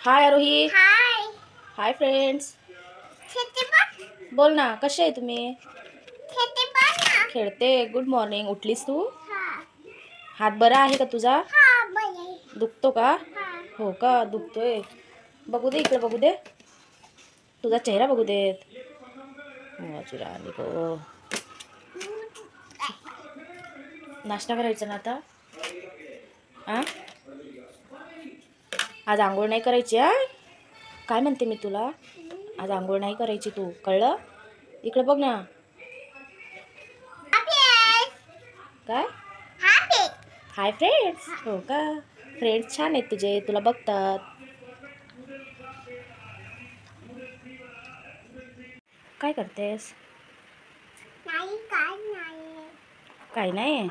हाय आरोही. हाय. Hi friends. खेती बोल ना, कसे आहे तुम्ही? ना. खेळते. Good morning. उठलीस तू? हा. हात बरा आहे का तुझा? हा बाई. दुखतो का? हा. हो का, दुखतोय. बघू दे, इकडे बघू दे. तुझा चेहरा बघू देत. माझी राणी गं. नाश्ता करायचा ना आता? आ? आज आंघोळ नाही करायची? हा, काय म्हणते मी तुला? आज आंघोळ नाही करायची तू, कळलं? इकडे बघ ना. काय? Hi friends. हो का, फ्रेंड्स छान आहेत तुझे, तुला बघतात. काय करतेस? नाही काय नाही. काय नाही.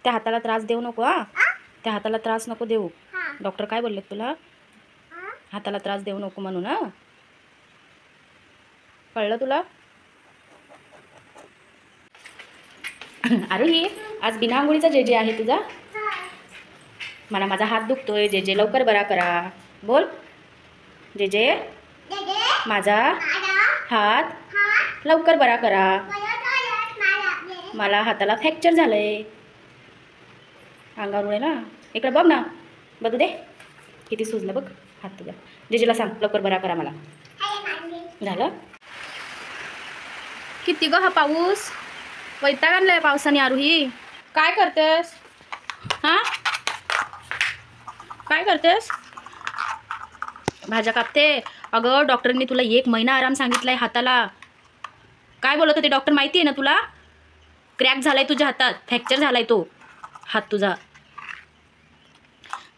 त्या हाताला त्रास देऊ नको. हा, त्या हाताला त्रास नको देऊ. डॉक्टर काय बोलले तुला? हाताला त्रास देऊ नको म्हणून. हा, कळलं तुला? अरे ही आज बिना आंघोळीचा जे जे आहे तुझा. मला माझा हात दुखतोय, जे जे लवकर बरा करा. बोल. जे जे माझा हात लवकर बरा करा. मला हाताला फ्रॅक्चर झालंय. अंगावर ना, इकडे बघ ना, बघू दे किती सुजलं बघ हात तुझा. जेजेला सांग लवकर बरा करा मला. झालं? किती ग हा पाऊस, वैताग आणलाय पावसाने. आरोही काय करतेस? हा, काय करतेस? भाज्या कापते. अगं डॉक्टरनी तुला 1 महिना आराम सांगितलाय हाताला. काय बोलत होते डॉक्टर माहिती आहे ना तुला? क्रॅक झालाय तुझ्या हातात, फ्रॅक्चर झालाय तो हात तुझा.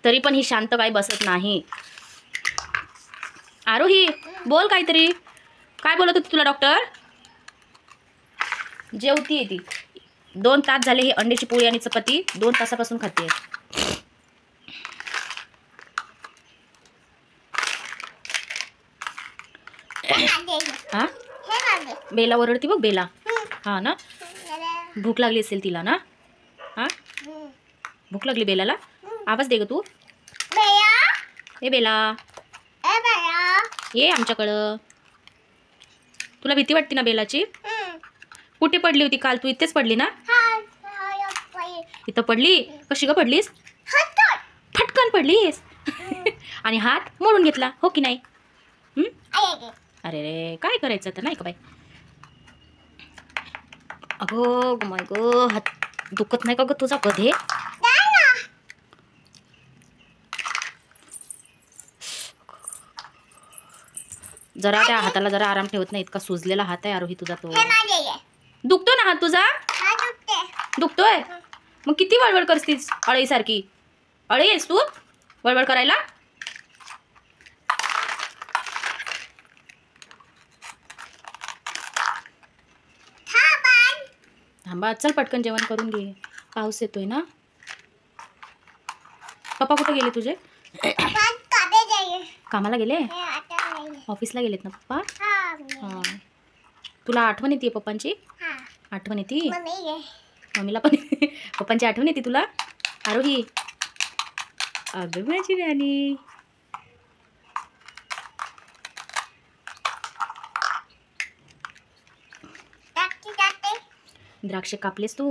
तरी पण ही शांत काय बसत नाही. आरोही बोल काहीतरी. काय बोलत होती तुला डॉक्टर? जेवतीये ती. 2 तास झाले ही अंड्याची पोळी आणि चपाती 2 तासापासून खाते. हा, बेला ओरडती बघ, बेला. हा ना, भूक लागली असेल तिला ना. हा, भूक लागली बेलाला. आवाज दे ग तू. ए बेला, ये आमच्याकडं. तुला भीती वाटते ना बेलाची? कुठे पडली होती काल? तू इथेच पडली ना? इथं पडली. कशी ग पडलीस? फटकन पडलीस. आणि हात मोडून घेतला हो की नाही? अरे रे, काय करायचं तर, नाही का बाई? अगं माय ग, हात दुखत नाही का ग तुझा कधी? जरा त्या हाताला जरा आराम ठेवत नाही. इतका सुजलेला हात आहे आरोही तुझा तो. दुखतो ना हात तुझा? दुखतोय? मग किती वळवळ करतीस अळईसारखी? अळई आहेस तू वळवळ करायला? थांबा, चल पटकन जेवण करून घे. पाऊस येतोय ना. पप्पा कुठे गेले तुझे? कामाला गेले? ऑफिसला गेलेत ना पप्पा? हां. तुला आठवण येते पप्पांची? आठवण येते? मम्मीला पण पप्पांची आठवण येते तुला? आरोही अगं माझी राणी. द्राक्ष कापलेस तू?